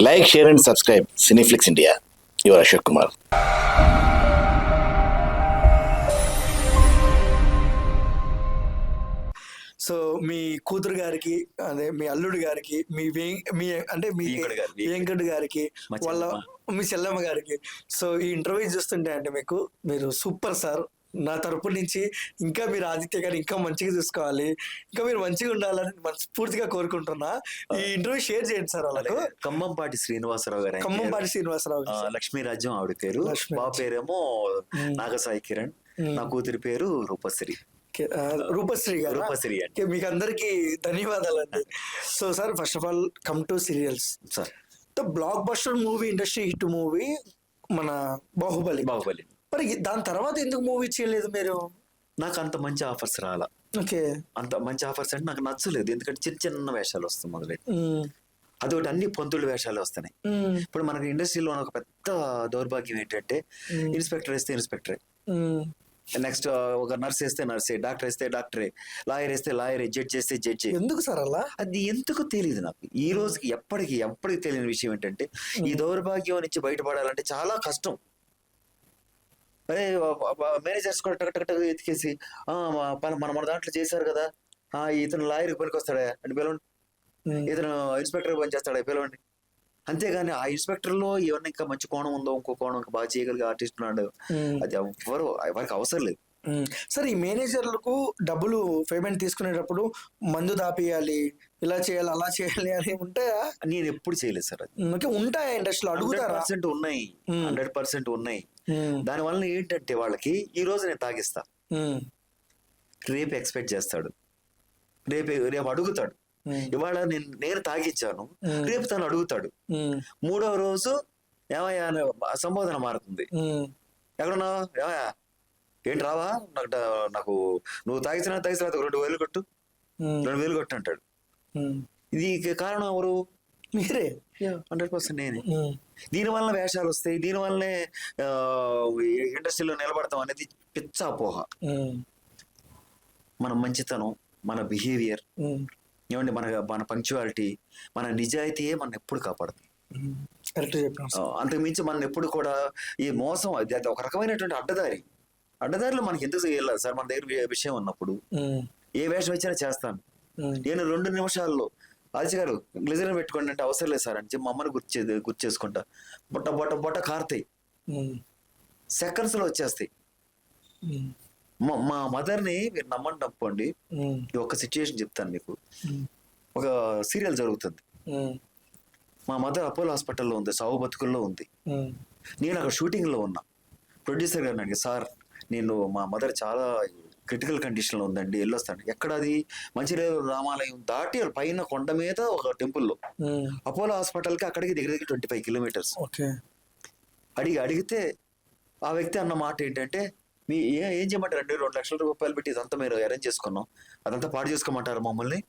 Like, share and subscribe Cineflix India. Your Ashok Kumar. So మీ కూతురు గారికి అదే మీ అల్లుడు గారికి మీ అంటే మీ వెంకట్ గారికి వాళ్ళ మీ చెల్లమ్మ గారికి సో ఈ ఇంటర్వ్యూ చూస్తుంటే అంటే మీరు సూపర్ సార్. నా తరపు నుంచి ఇంకా మీరు ఆదిత్య గారు ఇంకా మంచిగా చూసుకోవాలి, ఇంకా మీరు మంచిగా ఉండాలని మనస్ఫూర్తిగా కోరుకుంటున్నా. ఈ ఇంటర్వ్యూ షేర్ చేయండి సార్ వాళ్ళకు. ఖమ్మంపాటి శ్రీనివాసరావు గారు, ఖమ్మంపాటి శ్రీనివాసరావు, లక్ష్మీరాజ్యం ఆవిడ పేరు, మా పేరేమో నాగసాయి కిరణ్, నా కూతురి పేరు రూపశ్రీ. రూపశ్రీ గారు, మీకు అందరికి ధన్యవాదాలు అండి. So sir, first of all come to serials sir. The block buster movie, industry hit movie మన బాహుబలి. మరి దాని తర్వాత ఎందుకు మూవీ చేయలేదు మీరు? నాకు అంత మంచి ఆఫర్స్ రాలా. ఓకే, అంత మంచి ఆఫర్స్ అంటే నాకు నచ్చలేదు. ఎందుకంటే చిన్న చిన్న వేషాలు వస్తాయి మొదలైతే, అదొకటి అన్ని పొంతులు వేషాలు వస్తున్నాయి. ఇప్పుడు మనకి ఇండస్ట్రీలో ఒక పెద్ద దౌర్భాగ్యం ఏంటంటే, ఇన్స్పెక్టర్ వేస్తే ఇన్స్పెక్టరే, నెక్స్ట్ ఒక నర్స్ వేస్తే నర్సే, డాక్టర్ వేస్తే డాక్టరే, లాయర్ వేస్తే లాయరే, జడ్జ్ వేస్తే జడ్జి. ఎందుకు సార్ అలా? అది ఎందుకు తెలియదు నాకు ఈ రోజుకి. ఎప్పటికీ తెలియని విషయం ఏంటంటే, ఈ దౌర్భాగ్యం నుంచి బయటపడాలంటే చాలా కష్టం. అదే మేనేజర్స్ కూడా టక్ ఎతికేసి మన దాంట్లో చేశారు కదా, ఇతను లాయర్కి పనికి వస్తాడా అంటే పిలవండి, ఇతను ఇన్స్పెక్టర్ పని చేస్తాడా పిలవండి. అంతేగాని ఆ ఇన్స్పెక్టర్ లో ఏమన్నా ఇంకా మంచి కోణం ఉందో, ఇంకో కోణం ఇంకా బాగా చేయగలిగే ఆర్టిస్ట్ ఉన్నాడు, అది ఎవరికి అవసరం లేదు. సార్, ఈ మేనేజర్లకు డబ్బులు పేమెంట్ తీసుకునేటప్పుడు మందు దాపియాలి, ఇలా చేయాలి, అలా చేయాలి అని ఉంటాయా? నేను ఎప్పుడు చేయలేదు సార్. అది ఉంటాయా ఇండస్ట్రీలో? అడుగుతారా? ఉన్నాయి, 100% ఉన్నాయి. దాని వల్ల ఏంటంటే వాళ్ళకి ఈ రోజు నేను తాగిస్తా, రేపు ఎక్స్పెక్ట్ చేస్తాడు, రేపు అడుగుతాడు. ఇవాళ నేను తాగిచ్చాను, రేపు తను అడుగుతాడు. మూడవ రోజు ఏమయ్యా సంబోధన మారుతుంది. ఎక్కడున్నా ఏమయ్యా, ఏంటి రావా, నాకు నువ్వు తాగిస్తున్నా 2,000 కొట్టు, 2,000 కొట్టు అంటాడు. ఇది కారణం ఎవరు? మీరే. 100% నేనే. దీనివల్ల వేషాలు వస్తాయి, దీనివల్లనే ఇండస్ట్రీలో నిలబడతాం అనేది పిచ్చ అపోహ. మన మంచితనం, మన బిహేవియర్ ఏమండి, మన పంక్చువాలిటీ, మన నిజాయితీయే మన ఎప్పుడు కాపాడుతుంది. అంతకుమించి మన ఎప్పుడు కూడా ఈ మోసం, అది ఒక రకమైనటువంటి అడ్డదారిలో మనకి ఎందుకు వెళ్ళాలి సార్? మన దగ్గర విషయం ఉన్నప్పుడు ఏ వేషం వచ్చినా చేస్తాను. నేను 2 నిమిషాల్లో ఆదిత్య గారు గ్లిజరిన్ పెట్టుకోండి అంటే అవసరం లేదు సార్ అని చెప్పి మా అమ్మని గుర్తు చేసుకుంటా, బొట్ట కారుతాయి, సెకండ్స్ లో వచ్చేస్తాయి. మా మదర్ని మీరు నమ్మండి తప్పండి, ఒక సిచ్యుయేషన్ చెప్తాను మీకు. ఒక సీరియల్ జరుగుతుంది, మా మదర్ అపోలో హాస్పిటల్లో ఉంది, సావు బతుకుల్లో ఉంది. నేను అక్కడ షూటింగ్ లో ఉన్నా. ప్రొడ్యూసర్ గారిని అడిగి, సార్ నేను మా మదర్ చాలా క్రిటికల్ కండిషన్ లో ఉందండి, వెళ్ళొస్తాను. ఎక్కడ అది? మంచిర్యాల రామాలయం దాటి పైన కొండ మీద ఒక టెంపుల్లో, అపోలో హాస్పిటల్ కి అక్కడికి దగ్గర 25 కిలోమీటర్స్. అడిగితే ఆ వ్యక్తి అన్న మాట ఏంటంటే, ఏం చేయమంటారు అండి, 2 లక్షల రూపాయలు పెట్టి ఇదంతా మీరు అరేంజ్ చేసుకున్నాం, అదంతా పాడు చేసుకోమంటారు మమ్మల్ని?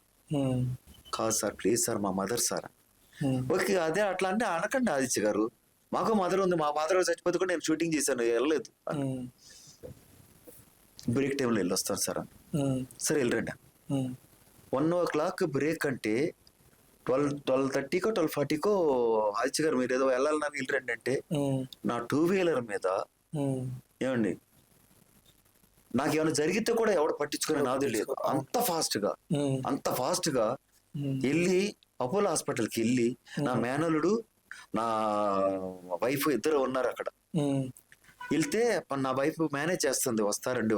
కాదు సార్, ప్లీజ్ సార్, మా మదర్ సార్. ఓకే, అదే అట్లా అంటే అనకండి ఆదిత్య గారు, మాకు మదర్ ఉంది, మా మదర్ చచ్చిపోతే కూడా నేను షూటింగ్ చేశాను, వెళ్ళలేదు. బ్రేక్ టైంలో వెళ్ళొస్తాను సార్ అని. సరే వెళ్ళరండి. 1 o'clock బ్రేక్ అంటే 12:30కో 12:40కో ఆదిత్య గారు మీరు ఏదో వెళ్ళాలని వెళ్ళరండి అంటే, నా 2-wheeler మీద ఏమండి నాకేమైనా జరిగితే కూడా ఎవడు పట్టించుకునే నాది లేదు. అంత ఫాస్ట్ గా వెళ్ళి అపోలో హాస్పిటల్కి వెళ్ళి, నా మేనలుడు నా వైఫ్ ఇద్దరు ఉన్నారు అక్కడ. వెళ్తే నా వైఫ్ మేనేజ్ చేస్తుంది, వస్తారండి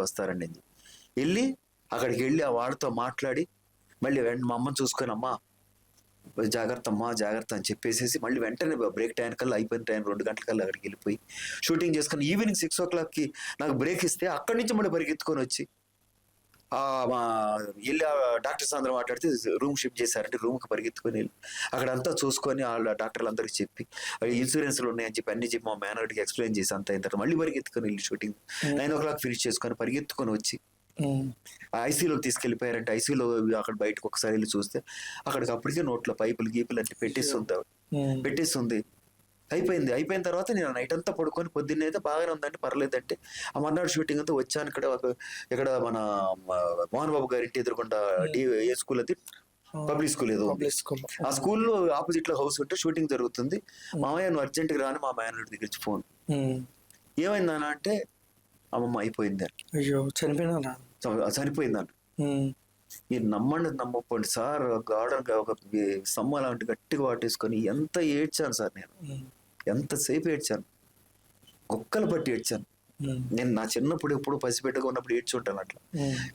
వెళ్ళి అక్కడికి వెళ్ళి ఆ వాడితో మాట్లాడి మళ్ళీ మా అమ్మని చూసుకొని, అమ్మా జాగ్రత్త అని చెప్పేసి మళ్ళీ వెంటనే బ్రేక్ టైం కల్లా అయిపోయిన టైం 2 గంటలకల్లా అక్కడికి వెళ్ళిపోయి షూటింగ్ చేసుకుని ఈవినింగ్ 6 o'clockకి నాకు బ్రేక్ ఇస్తే అక్కడి నుంచి మళ్ళీ పరిగెత్తుకొని వచ్చి వెళ్ళి డాక్టర్స్ అందరూ మాట్లాడితే రూమ్ షిఫ్ట్ చేశారంటే రూమ్కి పరిగెత్తుకొని వెళ్ళి అక్కడంతా చూసుకొని వాళ్ళ డాక్టర్లు అందరికి చెప్పి ఇన్సూరెన్స్లు ఉన్నాయని చెప్పి అన్ని చెప్పి మా మేనర్కి ఎక్స్ప్లెయిన్ చేసి అంత అయిన తర్వాత మళ్ళీ పరిగెత్తుకొని వెళ్ళి షూటింగ్ 9 o'clock ఫినిష్ చేసుకొని పరిగెత్తుకొని వచ్చి ఐసీయూలోకి తీసుకెళ్లిపోయారంటే ఐసీయూలో అక్కడ బయటకు ఒకసారి వెళ్ళి చూస్తే అక్కడికి అప్పటికే నోట్లో పైపులు గీపులు అంటే పెట్టేస్తుంది. అయిపోయిన తర్వాత నేను నైట్ అంతా పడుకొని పొద్దున్నే అయితే బాగానే ఉందంటే పర్లేదంటే ఆ మర్నాడు షూటింగ్ అంతా వచ్చాను. ఇక్కడ మన మోహన్ బాబు గారి ఇంటి ఎదురుకుండా ఏ స్కూల్ అది పబ్లిక్ స్కూల్ ఏదో ఉంది. Public school. ఆ స్కూల్లో ఆపోజిట్ లో హౌస్ ఉంటే షూటింగ్ జరుగుతుంది. మామయ్య నువ్వు అర్జెంట్ గా రాని మా మేనల్లుడి దగ్గర నుంచి ఫోన్. ఏమైందన్న అంటే అమ్మమ్మ అయిపోయింది అని. అయ్యో చనిపోయినా. చనిపోయిందని. మీరు నమ్మండి నమ్మకపోండి సార్, గార్డెన్ ఒక సమ్మ లాంటి గట్టిగా వాటేసుకొని ఎంత ఏడ్చాను సార్ నేను, ఎంతసేపు ఏడ్చాను, కుక్కలు పట్టి ఏడ్చాను. నేను నా చిన్నప్పుడు ఎప్పుడు పసిపెట్టగా ఉన్నప్పుడు ఏడ్చుంటాను అట్లా.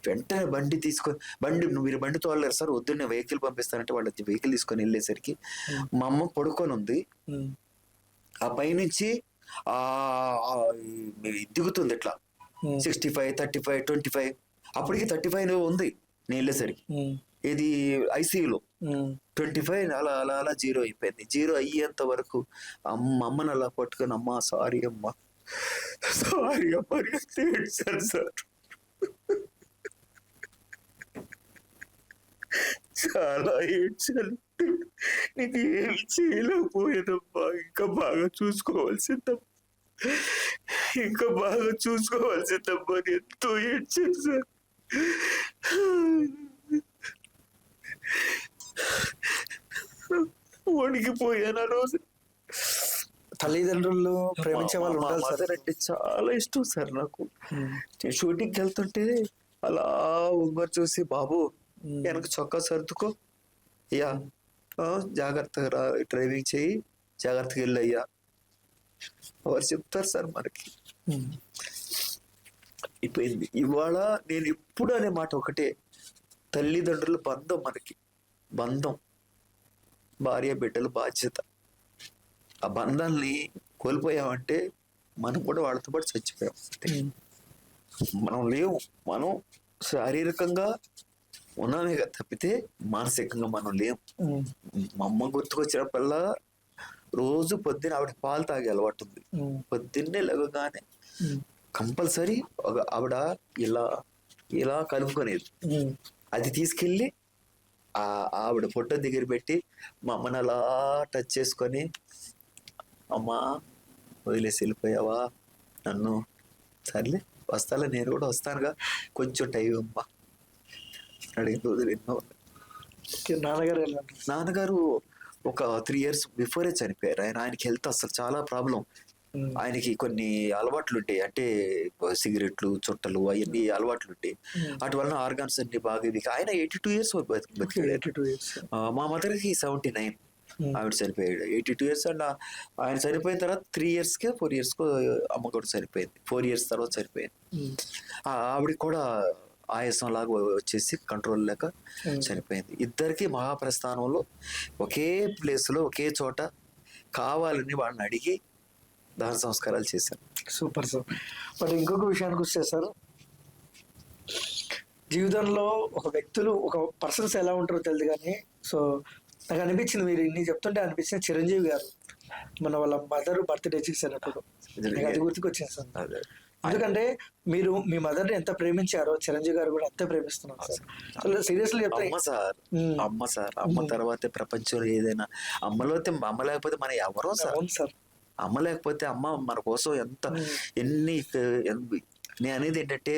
వెంటనే బండి తీసుకొని మీరు బండి తోలలేరు సార్, వద్దు నేను వెహికల్ పంపిస్తానంటే వాళ్ళ వెహికల్ తీసుకొని వెళ్ళేసరికి మా అమ్మ పడుకొని ఉంది. ఆ పైనుంచి దిగుతుంది ఇట్లా 65, 35, 25, అప్పటికి 35 ఉంది నేను వెళ్ళేసరికి. ఇది ఐసీయూలో 25 అలా అలా అలా 0 అయిపోయింది. 0 అయ్యేంత వరకు అమ్మని అలా పట్టుకొని అమ్మ సారీ అమ్మ సారీ అమ్మ ఏడ్చాను సార్, చాలా ఏడ్చాను. నీకు ఏమి చేయలేకపోయేదమ్మా, ఇంకా బాగా చూసుకోవాల్సిందమ్మా, ఇంకా బాగా చూసుకోవాల్సిందమ్మా, ఎంతో ఏడ్చాను సార్. వణికిపోయాను ఆ రోజు. తల్లిదండ్రులు ప్రేమించే వాళ్ళు ఉండాలి సార్. అంటే చాలా ఇష్టం సార్ నాకు. నేను షూటింగ్కి వెళ్తుంటే అలా ఉంగరు చూసి బాబు వెనక చొక్కా సర్దుకో అయ్యా, జాగ్రత్తగా డ్రైవింగ్ చేయి, జాగ్రత్తగా వెళ్ళయ్యా వారు చెప్తారు సార్ మనకి. అయిపోయింది. ఇవాళ నేను ఎప్పుడు అనే మాట ఒకటే, తల్లిదండ్రుల బంధం మనకి, బంధం భార్య బిడ్డల బాధ్యత. ఆ బంధాన్ని కోల్పోయామంటే మనం కూడా వాళ్ళతో పాటు చచ్చిపోయాం. మనం లేవు, మనం శారీరకంగా ఉన్నామే కదా తప్పితే మానసికంగా మనం లేవు. మా అమ్మ గుర్తుకొచ్చినప్పుడల్లా రోజు పొద్దున్న ఆవిడ పాలు తాగే అలవాటు ఉంది. పొద్దున్నే లేవగానే కంపల్సరీ ఆవిడ ఇలా ఇలా కలుపుకునేది. అది తీసుకెళ్ళి ఆవిడ ఫోటో దగ్గర పెట్టి మా అమ్మని అలా టచ్ చేసుకొని, అమ్మా వదిలేసి వెళ్ళిపోయావా నన్ను, సర్లే వస్తాలే నేను కూడా వస్తానుగా, కొంచెం టైం అమ్మా అడిగిన రోజులు ఎన్నో. నాన్నగారు ఒక 3 years బిఫోరే చనిపోయారు. ఆయనకి హెల్త్ అసలు చాలా ప్రాబ్లం. ఆయనకి కొన్ని అలవాట్లు ఉంటాయి, అంటే సిగరెట్లు చుట్టలు అవన్నీ అలవాట్లు ఉంటాయి. వాటి వలన ఆర్గాన్స్ అన్ని బాగా ఇది. ఆయన 82 years బతికాడు. మా మదర్కి 79, ఆవిడ చనిపోయాడు 82 years. అండ్ ఆయన చనిపోయిన తర్వాత 3 years 4 years అమ్మ కూడా చనిపోయింది. 4 years తర్వాత చనిపోయింది. ఆవిడకి కూడా ఆయాసం లాగా వచ్చేసి కంట్రోల్ లేక చనిపోయింది. ఇద్దరికి మహాప్రస్థానంలో ఒకే ప్లేస్లో ఒకే చోట కావాలని వాళ్ళని అడిగి దాన సంస్కారాలు చేశారు. Super sir. బట్ ఇంకొక విషయానికి వస్తే సార్, జీవితంలో ఒక వ్యక్తులు ఒక పర్సన్స్ ఎలా ఉంటారో తెలియదు కానీ, సో నాకు అనిపించింది, మీరు ఇన్ని చెప్తుంటే అనిపించింది, చిరంజీవి గారు మన వాళ్ళ మదర్ బర్త్డే చేసినప్పుడు అది గుర్తుకొచ్చింది సార్. ఎందుకంటే మీరు మీ మదర్ ని ఎంత ప్రేమించారో చిరంజీవి గారు కూడా అంతే ప్రేమిస్తున్నారు సార్. సీరియస్లీ చెప్తే అమ్మ సార్, అమ్మ తర్వాతే ప్రపంచంలో ఏదైనా. అమ్మ లేకపోతే మన ఎవరో సార్. అమ్మ లేకపోతే అమ్మ మన కోసం ఎన్ని నేను అనేది ఏంటంటే,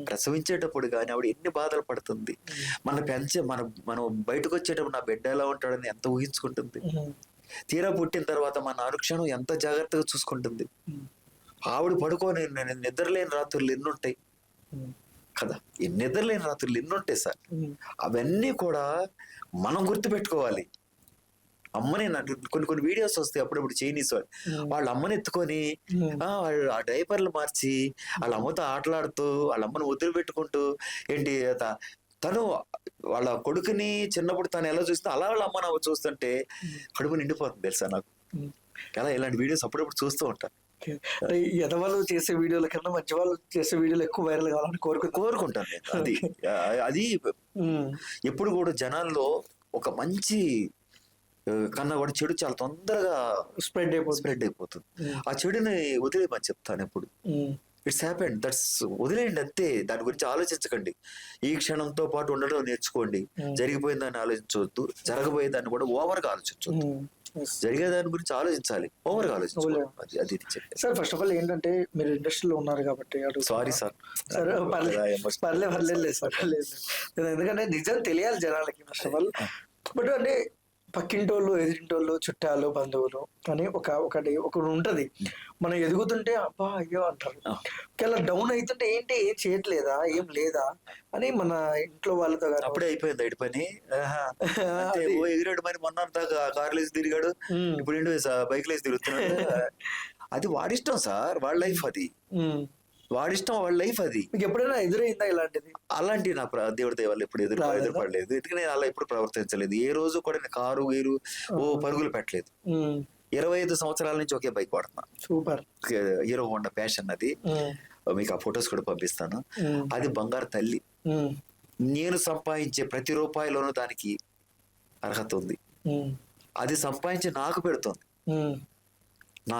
ప్రసవించేటప్పుడు కానీ ఆవిడ ఎన్ని బాధలు పడుతుంది, మనం బయటకు వచ్చేటప్పుడు నా బిడ్డ ఎలా ఉంటాడని ఎంత ఊహించుకుంటుంది, తీరా పుట్టిన తర్వాత మన అనుక్షణం ఎంత జాగ్రత్తగా చూసుకుంటుంది. ఆవిడ పడుకొని నిద్రలేని రాత్రులు ఎన్నుంటాయి కదా, నిద్రలేని రాత్రులు ఎన్నుంటాయి సార్. అవన్నీ కూడా మనం గుర్తుపెట్టుకోవాలి. అమ్మని కొన్ని వీడియోస్ వస్తాయి అప్పుడప్పుడు, చైనీస్ వాళ్ళ అమ్మని ఎత్తుకొని ఆ డైపర్లు మార్చి వాళ్ళ అమ్మతో ఆటలాడుతూ వాళ్ళ అమ్మని వదిలి పెట్టుకుంటూ ఏంటి తను వాళ్ళ కొడుకుని చిన్నప్పుడు తను ఎలా చూస్తుందో అలా వాళ్ళ అమ్మని చూస్తుంటే కడుపు నిండిపోతుంది తెలుసా నాకు. అలా ఇలాంటి వీడియోస్ అప్పుడప్పుడు చూస్తూ ఉంటాను. ఎదవాళ్ళు చేసే వీడియోల కన్నా మంచి వాళ్ళు చేసే వీడియోలు ఎక్కువ వైరల్ కావాలని కోరుకుంటాను నేను. అది ఎప్పుడు కూడా జనాల్లో ఒక మంచి కన్నా కూడా చెడు చాలా తొందరగా స్ప్రెడ్ అయిపోతుంది. ఆ చెడుని వదిలేమని చెప్తాను ఎప్పుడు. ఇట్స్ హ్యాపెండ్, దట్స్ వదిలేయండి అంతే. దాని గురించి ఆలోచించకండి. ఈ క్షణంతో పాటు ఉండడం నేర్చుకోండి. జరిగిపోయిన దాన్ని ఆలోచించవద్దు, జరగబోయే దాన్ని కూడా ఓవర్గా ఆలోచించవద్దు. Yes. జరిగే దాని గురించి ఆలోచించాలి, ఓవర్గా ఆలోచించాలి. ఓవర్గా. అది చెప్పారు. సార్ ఫస్ట్ ఆఫ్ ఆల్ ఏంటంటే మీరు ఇండస్ట్రీలో ఉన్నారు కాబట్టి సారీ సార్. సరే పర్లేదు సార్ పర్లేదు. ఎందుకంటే నిజం తెలియాలి జనాలకి ఫస్ట్ ఆఫ్ ఆల్. బట్ అంటే పక్కింటోళ్ళు, ఎదిరింటోళ్ళు, చుట్టాలు, బంధువులు అని ఒకటి ఉంటది. మనం ఎదుగుతుంటే అబ్బా అయ్యో అంటారు. ఒకవేళ డౌన్ అవుతుంటే ఏంటి ఏం చేయట్లేదా, ఏం లేదా అని మన ఇంట్లో వాళ్ళతో అప్పుడే అయిపోయింది ఎడి పని. ఎగిరాడు మరి మొన్న కార్లు వేసి తిరిగాడు, ఇప్పుడు ఏంటి బైక్ వేసి తిరుగుతున్నాడు. అది వాడిష్టం సార్, వాళ్ళ లైఫ్ అది, వాడిష్టం, వాళ్ళ లైఫ్ అది. మీకు ఎప్పుడైనా ఎదురైందా ఇలాంటిది? అలాంటి నా దేవుడి దయవల్ల ఎప్పుడు ఎదురుపడలేదు. ఎందుకంటే నేను అలా ఎప్పుడు ప్రవర్తించలేదు. ఏ రోజు కూడా నేను కారు గీరు పరుగులు పెట్టలేదు. 25 సంవత్సరాల నుంచి ఒకే బైక్ వాడుతున్నా. సూపర్. హీరో హోండా ప్యాషన్ అది. మీకు ఆ ఫొటోస్ కూడా పంపిస్తాను. అది బంగారు తల్లి. నేను సంపాదించే ప్రతి రూపాయిలోనూ దానికి అర్హత ఉంది. అది సంపాదించి నాకు పెడుతుంది. నా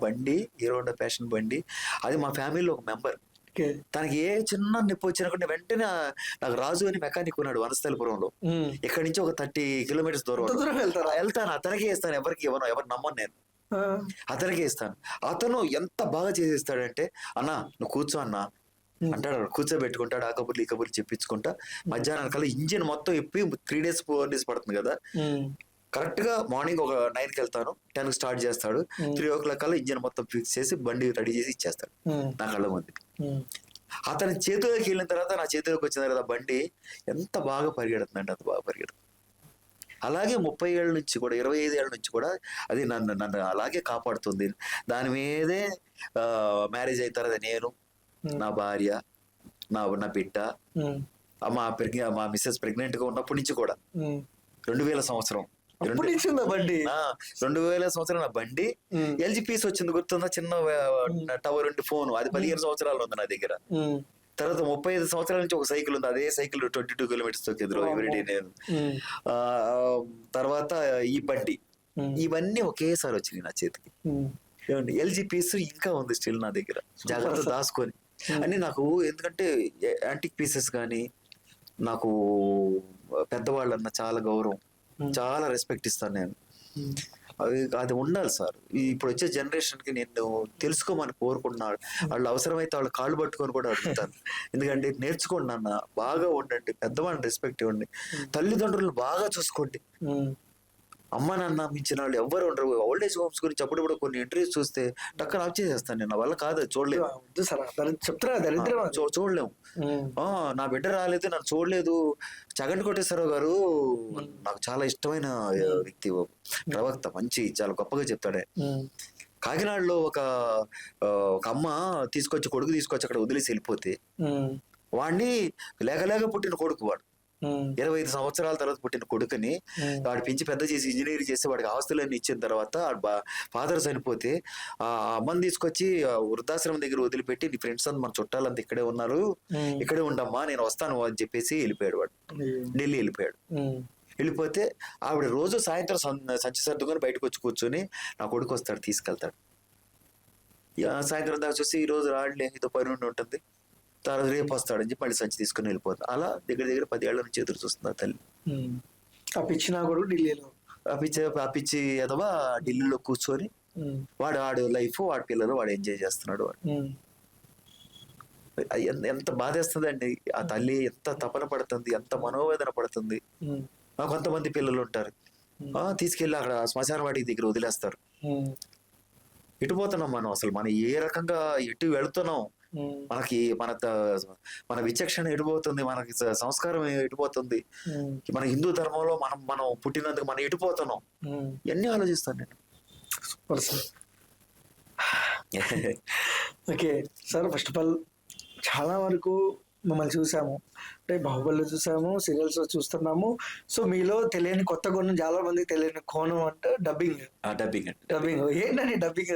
బండి హీరో హోండా ప్యాషన్ బండి. అది మా ఫ్యామిలీలో ఒక మెంబర్. తనకి ఏ చిన్న నొప్పి వచ్చినా కూడా వెంటనే నాకు రాజు అని మెకానిక్ ఉన్నాడు వనస్థలిపురంలో. ఇక్కడ నుంచి ఒక 30 కిలోమీటర్స్ దూరం వెళ్తాను. అతనికే ఇస్తాను, ఎవరికి ఇవ్వను, ఎవరు నమ్మను నేను. అతనికే ఇస్తాను. అతను ఎంత బాగా చేసేస్తాడంటే, అన్నా నువ్వు కూర్చో అన్నా అంటాడు. కూర్చోబెట్టుకుంటాడు. ఆ కబుర్లు ఈ కబుర్లు చెప్పించుకుంటా. మధ్యాహ్నం కల్లా ఇంజిన్ మొత్తం ఇప్పి 3 days 4 days పడుతుంది కదా. కరెక్ట్ గా మార్నింగ్ ఒక 9కి వెళ్తాను, 10కి స్టార్ట్ చేస్తాడు. 3 o'clock కల్లా ఇంజిన్ మొత్తం ఫిక్స్ చేసి బండి రెడీ చేసి ఇచ్చేస్తాడు నా కళ్ళ ముందు. అతని చేతిలోకి వెళ్ళిన తర్వాత, నా చేతిలోకి వచ్చిన తర్వాత బండి ఎంత బాగా పరిగెడుతుందంటే అంత బాగా పరిగెడుతుంది. అలాగే 30 ఏళ్ళ నుంచి కూడా, 25 ఏళ్ళ నుంచి కూడా అది నన్ను అలాగే కాపాడుతుంది. దాని మీదే మ్యారేజ్ అయిన తర్వాత నేను, నా భార్య, నా బిడ్డ, మా మిస్సెస్ ప్రెగ్నెంట్ గా ఉన్నప్పటి నుంచి కూడా 2000 సంవత్సరం 2000 సంవత్సరం నా బండి ఎల్జీ పీస్ వచ్చింది, గుర్తుందా? చిన్న టవర్ ఉండి ఫోన్, అది 15 సంవత్సరాలు ఉంది నా దగ్గర. తర్వాత 35 సంవత్సరాల నుంచి ఒక సైకిల్ ఉంది. అదే సైకిల్ 22 kilometers తొక్కిದ್ರು ఎవ్రీడే నేను. తర్వాత ఈ బండి, ఇవన్నీ ఒకేసారి వచ్చినాయి నా చేతికి. ఎల్జీ పీస్ ఇంకా ఉంది స్టిల్ నా దగ్గర, జాగ్రత్త దాచుకొని. అని నాకు ఎందుకంటే యాంటిక్ పీసెస్ కానీ, నాకు పెద్దవాళ్ళన్న చాలా గౌరవం, చాలా రెస్పెక్ట్ ఇస్తాను నేను. అది ఉండాలి సార్. ఇప్పుడు వచ్చే జనరేషన్ కి నేను తెలుసుకోమని కోరుకుంటున్నాను. వాళ్ళు అవసరమైతే వాళ్ళ కాళ్ళు పట్టుకొని కూడా అడుగుతాను. ఎందుకంటే నేర్చుకోండి అన్న, బాగా ఉండండి, పెద్దవాళ్ళని రెస్పెక్ట్ ఇవ్వండి, తల్లిదండ్రులను బాగా చూసుకోండి. అమ్మ నాన్న మించిన వాళ్ళు ఎవ్వరు ఉండరు. ఓల్డ్ ఏజ్ హోమ్స్ గురించి అప్పుడప్పుడు కొన్ని ఇంటర్వ్యూస్ చూస్తే టక్కన ఆఫ్ చేసేస్తాను నేను. నా వల్ల కాదు, చూడలేము. చూడలేము. నా బిడ్డ రాలేదు, నన్ను చూడలేదు. చగంటి కోటేశ్వరరావు గారు నాకు చాలా ఇష్టమైన వ్యక్తి, ప్రవక్త, మంచి చాలా గొప్పగా చెప్తాడే. కాకినాడలో ఒక అమ్మ కొడుకు తీసుకొచ్చి అక్కడ వదిలేసి వెళ్ళిపోతే, వాడిని లేక పుట్టిన కొడుకు వాడు. 25 సంవత్సరాల తర్వాత పుట్టిన కొడుకుని వాడు పెంచి పెద్ద చేసి ఇంజనీరింగ్ చేసి వాడికి ఆస్తులన్నీ ఇచ్చిన తర్వాత ఫాదర్ చనిపోతే, ఆ అమ్మని తీసుకొచ్చి వృద్ధాశ్రమం దగ్గర వదిలిపెట్టి, నీ ఫ్రెండ్స్ అంతా మన చుట్టాలంతా ఇక్కడే ఉన్నారు, ఇక్కడే ఉండమ్మా, నేను వస్తాను అని చెప్పేసి వెళ్ళిపోయాడు. వాడు ఢిల్లీ వెళ్ళిపోయాడు. వెళ్ళిపోతే ఆవిడ రోజు సాయంత్రం సంచి సర్దుకొని బయటకు వచ్చి కూర్చొని, నా కొడుకు వస్తాడు తీసుకెళ్తాడు. సాయంత్రం దాకా చూసి ఈ రోజు రాడలే, ఏదో పని ఉండి ఉంటుంది, తర్వాత రేపు వస్తాడని చెప్పి మళ్ళీ సంచి తీసుకుని వెళ్ళిపోతుంది. అలా దగ్గర 10 ఏళ్ల నుంచి ఎదురు చూస్తుంది తల్లి. ఢిల్లీలో అప్పించి అథవా ఢిల్లీలో కూర్చొని వాడు లైఫ్, వాడి పిల్లలు వాడు ఎంజాయ్ చేస్తున్నాడు. వాడు ఎంత బాధేస్తుంది అండి. ఆ తల్లి ఎంత తపన పడుతుంది, ఎంత మనోవేదన పడుతుంది. కొంతమంది పిల్లలు ఉంటారు, తీసుకెళ్ళి అక్కడ శ్మశాన వాటికి దగ్గర వదిలేస్తారు. ఎటు పోతున్నాం మనం అసలు? మనం ఏ రకంగా ఎటు వెళుతున్నాం? మనకి మన విచక్షణ ఎటుపోతుంది, మనకి సంస్కారం ఎటుపోతుంది, మన హిందూ ధర్మంలో మనం పుట్టినందుకు మనం ఎటుపోతున్నాం, ఇవన్నీ ఆలోచిస్తాను నేను. Okay sir, first of all చాలా వరకు మమ్మల్ని చూసాము, అంటే బాహుబలిలో చూసాము, సీరియల్స్ లో చూస్తున్నాము. సో మీలో తెలియని కొత్త కోణం, చాలా మంది తెలియని కోణం అంటే డబ్బింగ్. ఏంటండి డబ్బింగ్?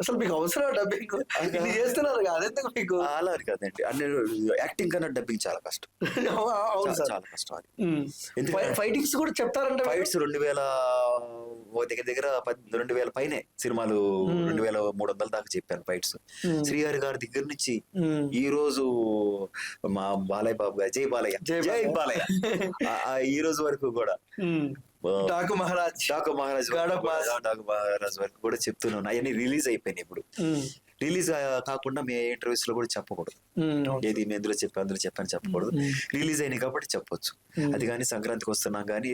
అసలు మీకు అవసరం డబ్బింగ్? చేస్తున్నారు కాదెందుకు మీకు? అలా కాదండి, అంటే యాక్టింగ్ కన్నా డబ్బింగ్ చాలా కష్టం. చాలా కష్టం. ఫైటింగ్స్ కూడా చెప్తారంటే, ఫైట్స్ 2000 పైనే సినిమాలు, 2300 దాకా చెప్పాను ఫైట్స్. శ్రీహరి గారి దగ్గర నుంచి ఈ రోజు మా బాలయ్య బాబు గారు, జై బాలయ్య ఈ రోజు వరకు కూడా Daaku Maharaj, Daaku Maharaj God of Mass. Daaku Maharaj వరకు కూడా చెప్తున్నాను. అవన్నీ రిలీజ్ అయిపోయినాయి. ఇప్పుడు రిలీజ్ కాకుండా మీ ఇంటర్వ్యూస్ లో కూడా చెప్పకూడదు. ఏది మీ అందులో చెప్పి అందులో చెప్పని చెప్పకూడదు. రిలీజ్ అయినాయి కాబట్టి చెప్పొచ్చు. అది కానీ సంక్రాంతికి వస్తున్నాం కానీ